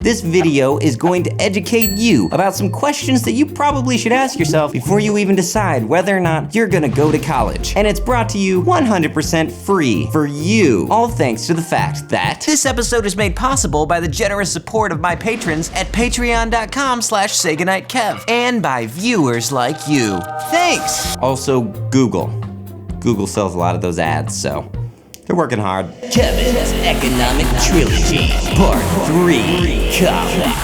This video is going to educate you about some questions that you probably should ask yourself before you even decide whether or not you're gonna go to college. And it's brought to you 100% free for you, all thanks to the fact that this episode is made possible by the generous support of my patrons at patreon.com/SayGoodnightKev and by viewers like you. Thanks! Also, Google. Google sells a lot of those ads, so they're working hard. Kevin's Economic Trilogy, Part 3, College,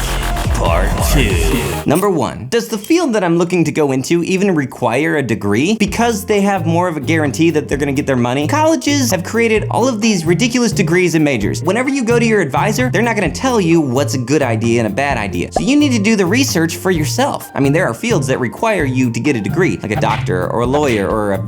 Part 2. Number 1, does the field that I'm looking to go into even require a degree? Because they have more of a guarantee that they're gonna get their money, colleges have created all of these ridiculous degrees and majors. Whenever you go to your advisor, they're not gonna tell you what's a good idea and a bad idea. So you need to do the research for yourself. I mean, there are fields that require you to get a degree, like a doctor or a lawyer or a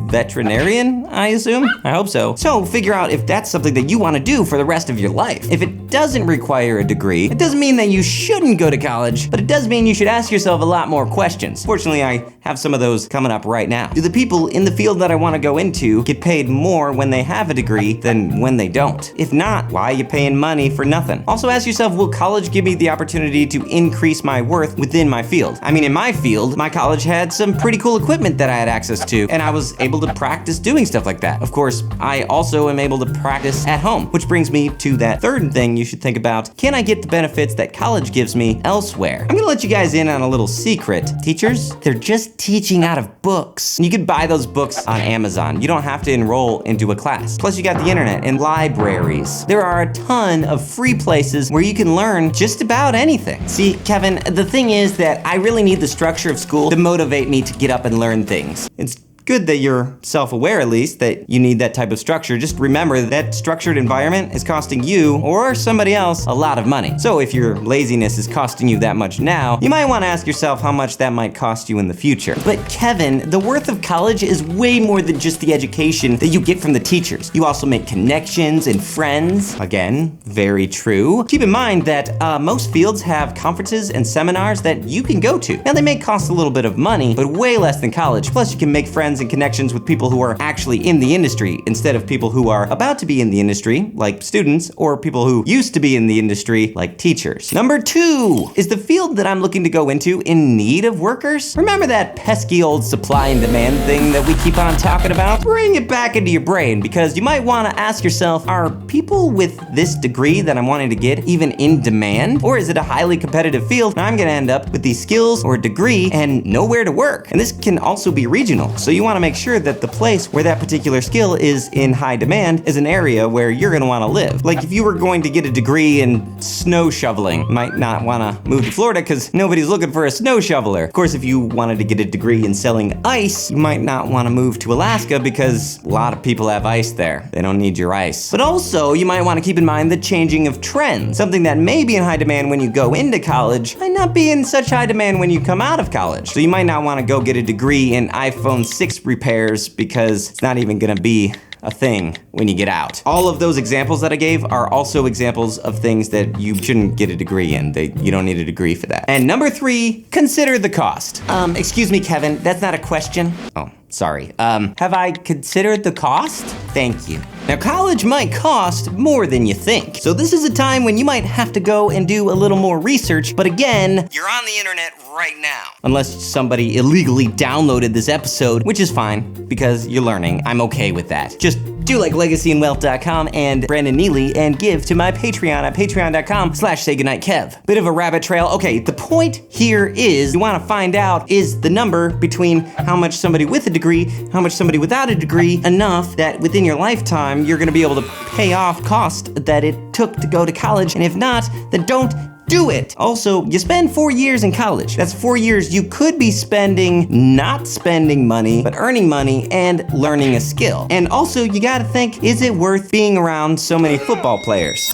veterinarian, I assume? I hope so. So figure out if that's something that you want to do for the rest of your life. If it doesn't require a degree, it doesn't mean that you shouldn't go to college, but it does mean you should ask yourself a lot more questions. Fortunately, I have some of those coming up right now. Do the people in the field that I want to go into get paid more when they have a degree than when they don't? If not, why are you paying money for nothing? Also ask yourself, will college give me the opportunity to increase my worth within my field? I mean, in my field, my college had some pretty cool equipment that I had access to, and I was able to practice doing stuff like that. Of course, I also am able to practice at home, which brings me to that third thing you should think about. Can I get the benefits that college gives me elsewhere? I'm gonna let you guys in on a little secret. Teachers, they're just teaching out of books. You could buy those books on Amazon. You don't have to enroll into a class. Plus, you got the internet and libraries. There are a ton of free places where you can learn just about anything. See, Kevin, the thing is that I really need the structure of school to motivate me to get up and learn things. It's good that you're self-aware, at least, that you need that type of structure. Just remember that structured environment is costing you or somebody else a lot of money. So if your laziness is costing you that much now, you might want to ask yourself how much that might cost you in the future. But Kevin, the worth of college is way more than just the education that you get from the teachers. You also make connections and friends. Again, very true. Keep in mind that most fields have conferences and seminars that you can go to. Now, they may cost a little bit of money, but way less than college. Plus, you can make friends and connections with people who are actually in the industry instead of people who are about to be in the industry, like students, or people who used to be in the industry, like teachers. Number 2, is the field that I'm looking to go into in need of workers? Remember that pesky old supply and demand thing that we keep on talking about? Bring it back into your brain, because you might want to ask yourself, are people with this degree that I'm wanting to get even in demand? Or is it a highly competitive field and I'm gonna end up with these skills or a degree and nowhere to work? And this can also be regional, so you want to make sure that the place where that particular skill is in high demand is an area where you're going to want to live. Like if you were going to get a degree in snow shoveling, you might not want to move to Florida because nobody's looking for a snow shoveler. Of course, if you wanted to get a degree in selling ice, you might not want to move to Alaska because a lot of people have ice there. They don't need your ice. But also, you might want to keep in mind the changing of trends. Something that may be in high demand when you go into college might not be in such high demand when you come out of college. So you might not want to go get a degree in iPhone 6 repairs because it's not even gonna be a thing when you get out. All of those examples that I gave are also examples of things that you shouldn't get a degree in. You don't need a degree for that. And number 3, consider the cost. Excuse me, Kevin, that's not a question. Oh, sorry. Have I considered the cost? Thank you. Now, college might cost more than you think. So this is a time when you might have to go and do a little more research, but again, you're on the internet right now. Unless somebody illegally downloaded this episode, which is fine, because you're learning. I'm okay with that. Just do like legacyandwealth.com and Brandon Neely and give to my Patreon at patreon.com/SayGoodnightKev. Bit of a rabbit trail. Okay, the point here is you want to find out is the number between how much somebody with a degree, how much somebody without a degree, enough that within your lifetime you're going to be able to pay off cost that it took to go to college, and if not, then don't do it. Also, you spend 4 years in college. That's 4 years you could be spending not spending money, but earning money and learning a skill. And also, you gotta think, is it worth being around so many football players?